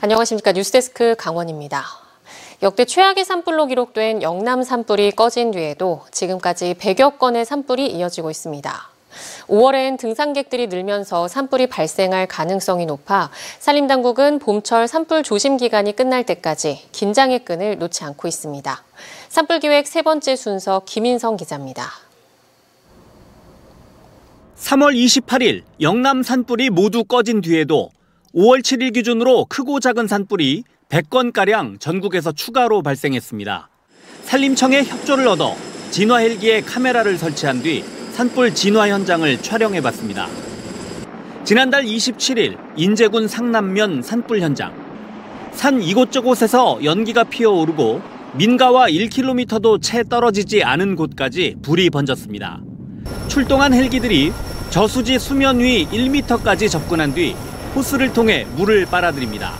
안녕하십니까. 뉴스데스크 강원입니다. 역대 최악의 산불로 기록된 영남 산불이 꺼진 뒤에도 지금까지 100여 건의 산불이 이어지고 있습니다. 5월엔 등산객들이 늘면서 산불이 발생할 가능성이 높아 산림당국은 봄철 산불 조심 기간이 끝날 때까지 긴장의 끈을 놓지 않고 있습니다. 산불기획 세 번째 순서 김인성 기자입니다. 3월 28일 영남 산불이 모두 꺼진 뒤에도 5월 7일 기준으로 크고 작은 산불이 100건가량 전국에서 추가로 발생했습니다. 산림청의 협조를 얻어 진화 헬기에 카메라를 설치한 뒤 산불 진화 현장을 촬영해봤습니다. 지난달 27일 인제군 상남면 산불 현장. 산 이곳저곳에서 연기가 피어오르고 민가와 1km도 채 떨어지지 않은 곳까지 불이 번졌습니다. 출동한 헬기들이 저수지 수면 위 1m까지 접근한 뒤 호스를 통해 물을 빨아들입니다.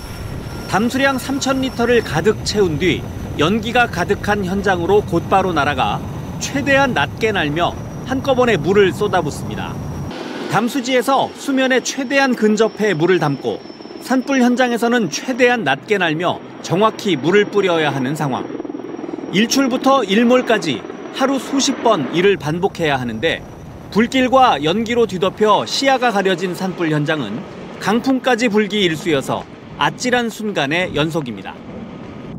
담수량 3,000리터를 가득 채운 뒤 연기가 가득한 현장으로 곧바로 날아가 최대한 낮게 날며 한꺼번에 물을 쏟아붓습니다. 담수지에서 수면에 최대한 근접해 물을 담고 산불 현장에서는 최대한 낮게 날며 정확히 물을 뿌려야 하는 상황. 일출부터 일몰까지 하루 수십 번 이를 반복해야 하는데 불길과 연기로 뒤덮여 시야가 가려진 산불 현장은 강풍까지 불기 일쑤여서 아찔한 순간의 연속입니다.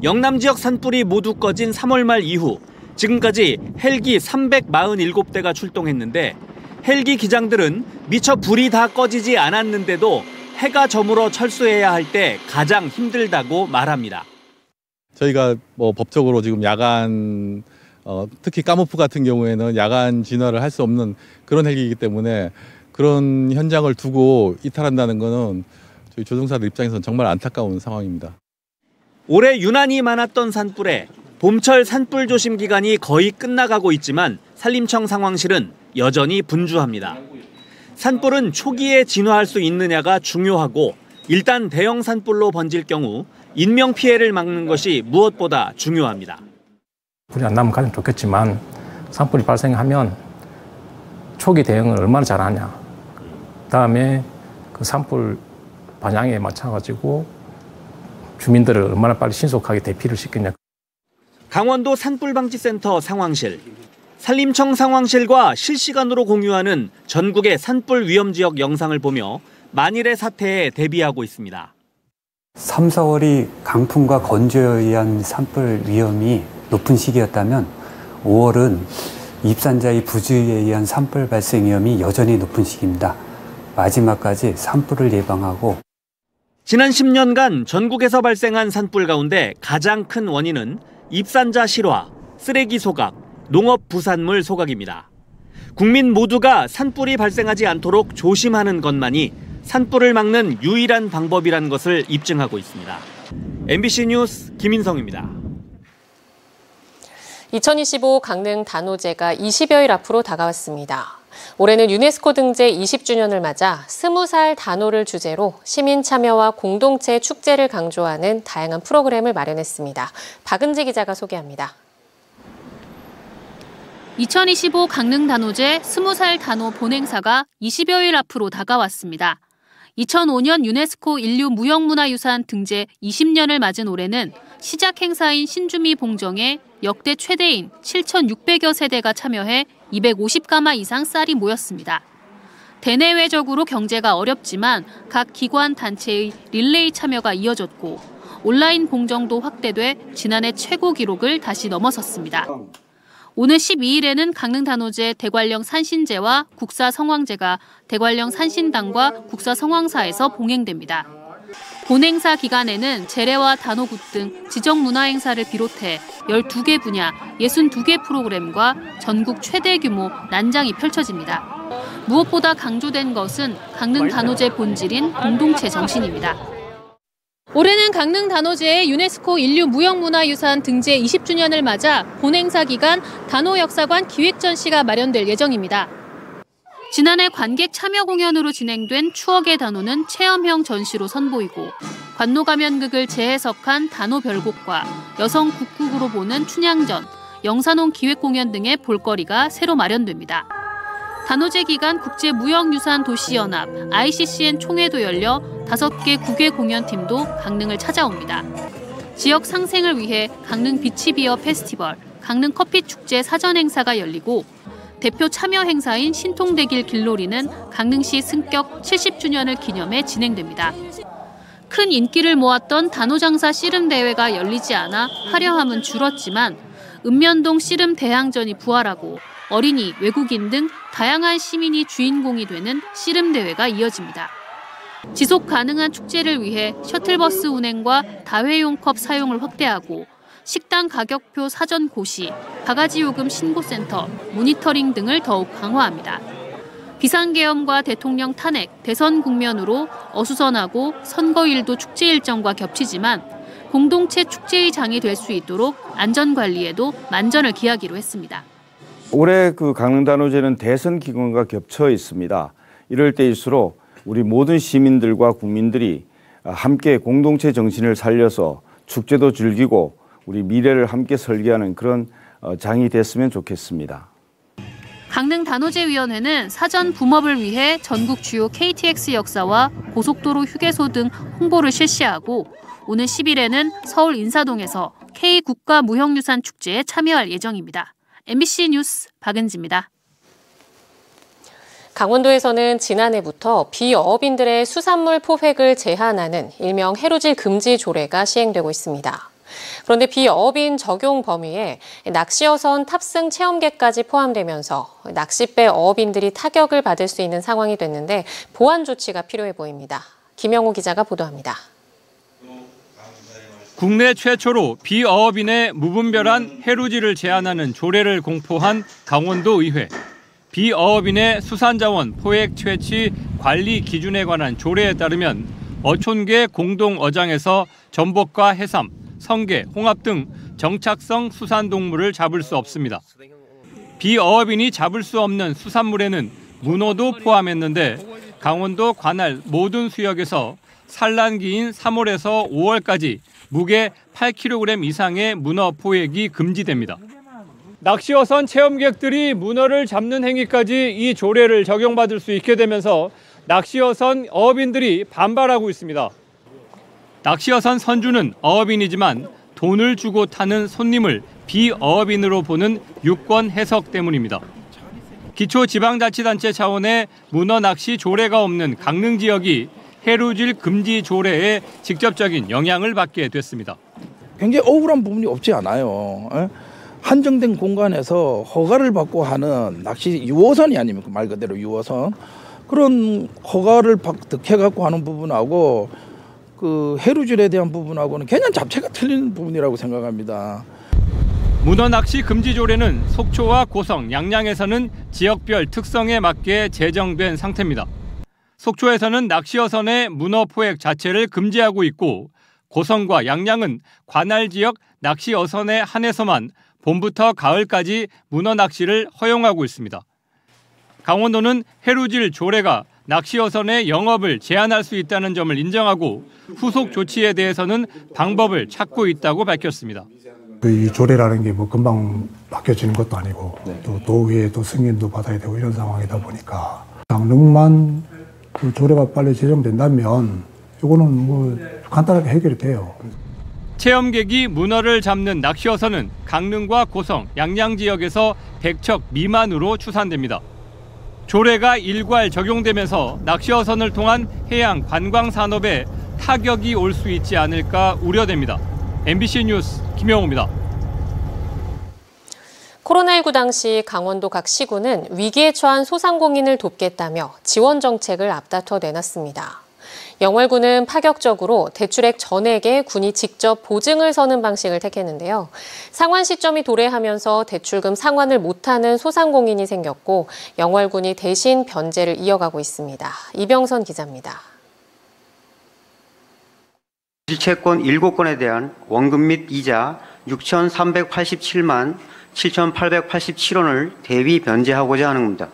영남 지역 산불이 모두 꺼진 3월 말 이후 지금까지 헬기 347대가 출동했는데 헬기 기장들은 미처 불이 다 꺼지지 않았는데도 해가 저물어 철수해야 할 때 가장 힘들다고 말합니다. 저희가 법적으로 지금 야간 특히 까모프 같은 경우에는 야간 진화를 할 수 없는 그런 헬기이기 때문에 그런 현장을 두고 이탈한다는 것은 저희 조종사들 입장에서는 정말 안타까운 상황입니다. 올해 유난히 많았던 산불에 봄철 산불 조심 기간이 거의 끝나가고 있지만 산림청 상황실은 여전히 분주합니다. 산불은 초기에 진화할 수 있느냐가 중요하고 일단 대형 산불로 번질 경우 인명피해를 막는 것이 무엇보다 중요합니다. 불이 안 나면 가장 좋겠지만 산불이 발생하면 초기 대응을 얼마나 잘하냐. 그다음에 그 산불 반향에 맞춰가지고 주민들을 얼마나 빨리 신속하게 대피를 시키냐. 강원도 산불방지센터 상황실. 산림청 상황실과 실시간으로 공유하는 전국의 산불 위험 지역 영상을 보며 만일의 사태에 대비하고 있습니다. 3, 4월이 강풍과 건조에 의한 산불 위험이 높은 시기였다면 5월은 입산자의 부주의에 의한 산불 발생 위험이 여전히 높은 시기입니다. 마지막까지 산불을 예방하고 지난 10년간 전국에서 발생한 산불 가운데 가장 큰 원인은 입산자 실화, 쓰레기 소각, 농업 부산물 소각입니다. 국민 모두가 산불이 발생하지 않도록 조심하는 것만이 산불을 막는 유일한 방법이라는 것을 입증하고 있습니다. MBC 뉴스 김인성입니다. 2025 강릉 단오제가 20여일 앞으로 다가왔습니다. 올해는 유네스코 등재 20주년을 맞아 20살 단오를 주제로 시민 참여와 공동체 축제를 강조하는 다양한 프로그램을 마련했습니다. 박은지 기자가 소개합니다. 2025 강릉 단오제 20살 단오 본행사가 20여일 앞으로 다가왔습니다. 2005년 유네스코 인류무형문화유산 등재 20년을 맞은 올해는 시작 행사인 신주미 봉정에 역대 최대인 7,600여 세대가 참여해 250가마 이상 쌀이 모였습니다. 대내외적으로 경제가 어렵지만 각 기관 단체의 릴레이 참여가 이어졌고 온라인 봉정도 확대돼 지난해 최고 기록을 다시 넘어섰습니다. 오늘 12일에는 강릉 단오제 대관령 산신제와 국사 성황제가 대관령 산신당과 국사 성황사에서 봉행됩니다. 본행사 기간에는 제례와 단오굿 등 지정문화행사를 비롯해 12개 분야 62개 프로그램과 전국 최대 규모 난장이 펼쳐집니다. 무엇보다 강조된 것은 강릉 단오제 본질인 공동체 정신입니다. 올해는 강릉 단오제의 유네스코 인류무형문화유산 등재 20주년을 맞아 본행사 기간 단오역사관 기획전시가 마련될 예정입니다. 지난해 관객 참여 공연으로 진행된 추억의 단오는 체험형 전시로 선보이고 관노가면극을 재해석한 단오별곡과 여성 국국으로 보는 춘향전, 영산홍 기획공연 등의 볼거리가 새로 마련됩니다. 단오제 기간 국제무역유산도시연합 ICCN 총회도 열려 5개 국외 공연팀도 강릉을 찾아옵니다. 지역 상생을 위해 강릉 비치비어 페스티벌, 강릉 커피축제 사전 행사가 열리고 대표 참여 행사인 신통대길 길놀이는 강릉시 승격 70주년을 기념해 진행됩니다. 큰 인기를 모았던 단오장사 씨름대회가 열리지 않아 화려함은 줄었지만 읍면동 씨름 대항전이 부활하고 어린이, 외국인 등 다양한 시민이 주인공이 되는 씨름대회가 이어집니다. 지속 가능한 축제를 위해 셔틀버스 운행과 다회용 컵 사용을 확대하고 식당 가격표 사전 고시, 바가지 요금 신고센터, 모니터링 등을 더욱 강화합니다. 비상계엄과 대통령 탄핵, 대선 국면으로 어수선하고 선거일도 축제 일정과 겹치지만 공동체 축제의 장이 될 수 있도록 안전관리에도 만전을 기하기로 했습니다. 올해 강릉단오제는 대선 기간과 겹쳐 있습니다. 이럴 때일수록 우리 모든 시민들과 국민들이 함께 공동체 정신을 살려서 축제도 즐기고 우리 미래를 함께 설계하는 그런 장이 됐으면 좋겠습니다. 강릉단오제위원회는 사전 붐업을 위해 전국 주요 KTX 역사와 고속도로 휴게소 등 홍보를 실시하고 오는 10일에는 서울 인사동에서 K국가무형유산 축제에 참여할 예정입니다. MBC 뉴스 박은지입니다. 강원도에서는 지난해부터 비어업인들의 수산물 포획을 제한하는 일명 해루질 금지 조례가 시행되고 있습니다. 그런데 비어업인 적용 범위에 낚시어선 탑승 체험객까지 포함되면서 낚싯배 어업인들이 타격을 받을 수 있는 상황이 됐는데 보완 조치가 필요해 보입니다. 김영호 기자가 보도합니다. 국내 최초로 비어업인의 무분별한 해루질을 제한하는 조례를 공포한 강원도 의회. 비어업인의 수산자원 포획 채취 관리 기준에 관한 조례에 따르면 어촌계 공동어장에서 전복과 해삼, 성게, 홍합 등 정착성 수산동물을 잡을 수 없습니다. 비어업인이 잡을 수 없는 수산물에는 문어도 포함했는데 강원도 관할 모든 수역에서 산란기인 3월에서 5월까지 무게 8kg 이상의 문어 포획이 금지됩니다. 낚시어선 체험객들이 문어를 잡는 행위까지 이 조례를 적용받을 수 있게 되면서 낚시어선 어업인들이 반발하고 있습니다. 낚시어선 선주는 어업인이지만 돈을 주고 타는 손님을 비어업인으로 보는 유권 해석 때문입니다. 기초지방자치단체 차원의 문어 낚시 조례가 없는 강릉 지역이 해루질 금지 조례에 직접적인 영향을 받게 됐습니다. 굉장히 억울한 부분이 없지 않아요. 한정된 공간에서 허가를 받고 하는 낚시 유어선이 아닙니까? 말 그대로 유어선. 그런 허가를 득해갖고 하는 부분하고 해루질에 대한 부분하고는 개념 자체가 틀린 부분이라고 생각합니다. 문어 낚시 금지 조례는 속초와 고성, 양양에서는 지역별 특성에 맞게 제정된 상태입니다. 속초에서는 낚시어선의 문어 포획 자체를 금지하고 있고 고성과 양양은 관할 지역 낚시어선에 한해서만 봄부터 가을까지 문어 낚시를 허용하고 있습니다. 강원도는 해루질 조례가 낚시어선의 영업을 제한할 수 있다는 점을 인정하고 후속 조치에 대해서는 방법을 찾고 있다고 밝혔습니다. 이 조례라는 게 금방 바뀌어지는 것도 아니고 또 도의회 또 승인도 받아야 되고 이런 상황이다 보니까 강릉만 그 조례가 빨리 제정된다면 이거는 간단하게 해결이 돼요. 체험객이 문어를 잡는 낚시어선은 강릉과 고성, 양양 지역에서 100척 미만으로 추산됩니다. 조례가 일괄 적용되면서 낚시어선을 통한 해양 관광 산업에 타격이 올 수 있지 않을까 우려됩니다. MBC 뉴스 김영호입니다. 코로나19 당시 강원도 각 시군은 위기에 처한 소상공인을 돕겠다며 지원 정책을 앞다퉈 내놨습니다. 영월군은 파격적으로 대출액 전액에 군이 직접 보증을 서는 방식을 택했는데요. 상환 시점이 도래하면서 대출금 상환을 못하는 소상공인이 생겼고 영월군이 대신 변제를 이어가고 있습니다. 이병선 기자입니다. 채권 7건에 대한 원금 및 이자 6,387만 7,887원을 대위 변제하고자 하는 겁니다.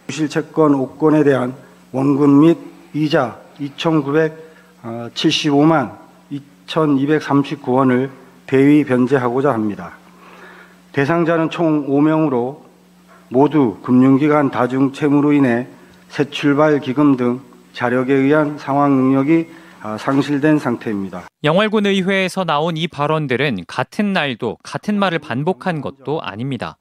실채권 5건에 대한 원금 및 이자 2,975만 2,239원을 대위 변제하고자 합니다. 대상자는 총 5명으로 모두 금융기관 다중채무로 인해 새출발 기금 등 자력에 의한 상환 능력이 상실된 상태입니다. 영월군 의회에서 나온 이 발언들은 같은 날도 같은 말을 반복한 것도 아닙니다.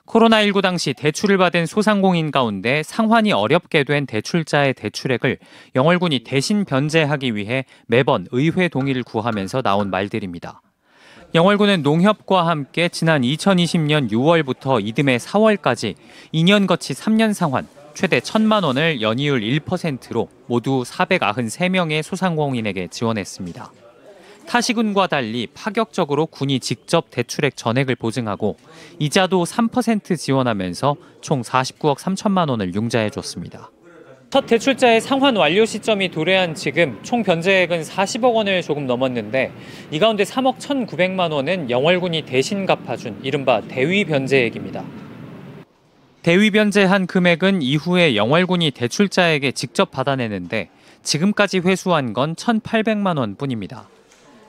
코로나19 당시 대출을 받은 소상공인 가운데 상환이 어렵게 된 대출자의 대출액을 영월군이 대신 변제하기 위해 매번 의회 동의를 구하면서 나온 말들입니다. 영월군은 농협과 함께 지난 2020년 6월부터 이듬해 4월까지 2년 거치 3년 상환, 최대 1,000만 원을 연이율 1%로 모두 493명의 소상공인에게 지원했습니다. 타시군과 달리 파격적으로 군이 직접 대출액 전액을 보증하고 이자도 3% 지원하면서 총 49억 3천만 원을 융자해줬습니다. 첫 대출자의 상환 완료 시점이 도래한 지금 총 변제액은 40억 원을 조금 넘었는데 이 가운데 3억 1,900만 원은 영월군이 대신 갚아준 이른바 대위 변제액입니다. 대위 변제한 금액은 이후에 영월군이 대출자에게 직접 받아내는데 지금까지 회수한 건 1,800만 원 뿐입니다.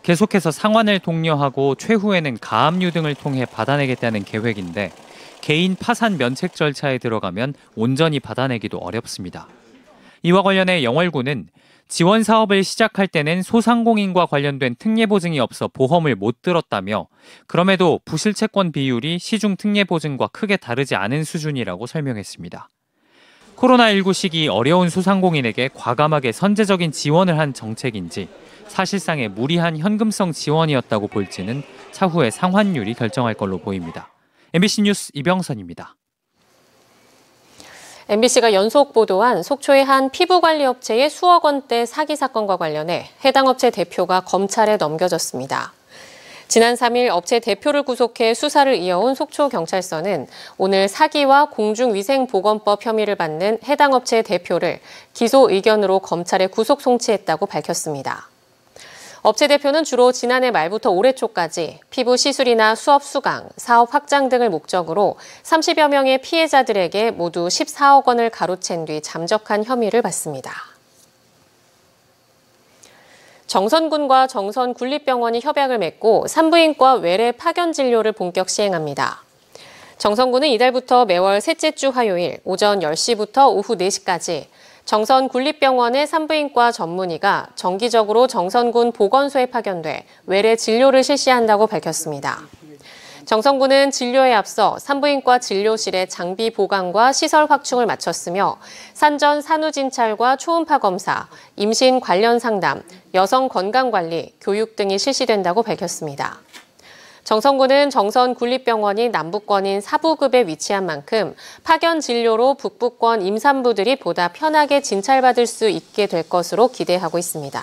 계속해서 상환을 독려하고 최후에는 가압류 등을 통해 받아내겠다는 계획인데 개인 파산 면책 절차에 들어가면 온전히 받아내기도 어렵습니다. 이와 관련해 영월군은 지원 사업을 시작할 때는 소상공인과 관련된 특례보증이 없어 보험을 못 들었다며 그럼에도 부실채권 비율이 시중 특례보증과 크게 다르지 않은 수준이라고 설명했습니다. 코로나19 시기 어려운 소상공인에게 과감하게 선제적인 지원을 한 정책인지 사실상의 무리한 현금성 지원이었다고 볼지는 차후에 상환율이 결정할 걸로 보입니다. MBC 뉴스 이병선입니다. MBC가 연속 보도한 속초의 한 피부관리업체의 수억 원대 사기 사건과 관련해 해당 업체 대표가 검찰에 넘겨졌습니다. 지난 3일 업체 대표를 구속해 수사를 이어온 속초경찰서는 오늘 사기와 공중위생보건법 혐의를 받는 해당 업체 대표를 기소 의견으로 검찰에 구속 송치했다고 밝혔습니다. 업체 대표는 주로 지난해 말부터 올해 초까지 피부 시술이나 수업 수강, 사업 확장 등을 목적으로 30여 명의 피해자들에게 모두 14억 원을 가로챈 뒤 잠적한 혐의를 받습니다. 정선군과 정선군립병원이 협약을 맺고 산부인과 외래 파견 진료를 본격 시행합니다. 정선군은 이달부터 매월 셋째 주 화요일 오전 10시부터 오후 4시까지 정선군립병원의 산부인과 전문의가 정기적으로 정선군 보건소에 파견돼 외래 진료를 실시한다고 밝혔습니다. 정선군은 진료에 앞서 산부인과 진료실의 장비 보강과 시설 확충을 마쳤으며 산전 산후진찰과 초음파 검사, 임신 관련 상담, 여성 건강관리, 교육 등이 실시된다고 밝혔습니다. 정선군은 정선군립병원이 남부권인 사부급에 위치한 만큼 파견 진료로 북부권 임산부들이 보다 편하게 진찰받을 수 있게 될 것으로 기대하고 있습니다.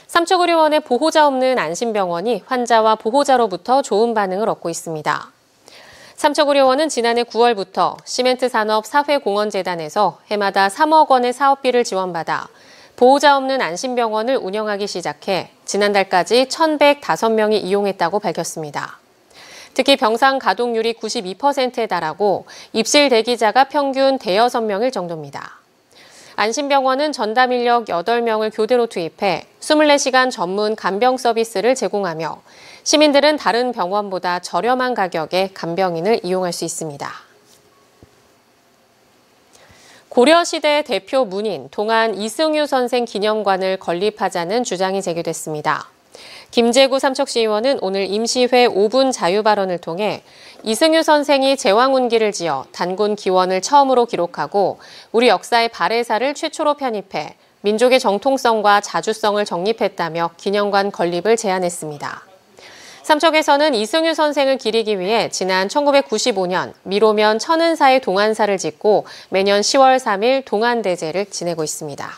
삼척의료원의 보호자 없는 안심병원이 환자와 보호자로부터 좋은 반응을 얻고 있습니다. 삼척의료원은 지난해 9월부터 시멘트 산업 사회공헌재단에서 해마다 3억 원의 사업비를 지원받아 보호자 없는 안심병원을 운영하기 시작해 지난달까지 1,105명이 이용했다고 밝혔습니다. 특히 병상 가동률이 92%에 달하고 입실 대기자가 평균 대여섯 명일 정도입니다. 안심병원은 전담 인력 8명을 교대로 투입해 24시간 전문 간병 서비스를 제공하며 시민들은 다른 병원보다 저렴한 가격에 간병인을 이용할 수 있습니다. 고려시대 대표 문인 동안 이승유 선생 기념관을 건립하자는 주장이 제기됐습니다. 김재구 삼척시의원은 오늘 임시회 5분 자유 발언을 통해 이승유 선생이 제왕운기를 지어 단군 기원을 처음으로 기록하고 우리 역사의 발해사를 최초로 편입해 민족의 정통성과 자주성을 정립했다며 기념관 건립을 제안했습니다. 삼척에서는 이승유 선생을 기리기 위해 지난 1995년 미로면 천은사에 동안사를 짓고 매년 10월 3일 동안대제를 지내고 있습니다.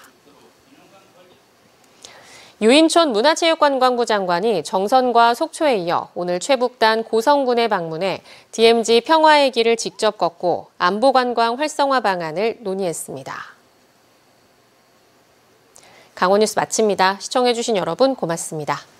유인촌 문화체육관광부 장관이 정선과 속초에 이어 오늘 최북단 고성군에 방문해 DMZ 평화의 길을 직접 걷고 안보관광 활성화 방안을 논의했습니다. 강원뉴스 마칩니다. 시청해주신 여러분 고맙습니다.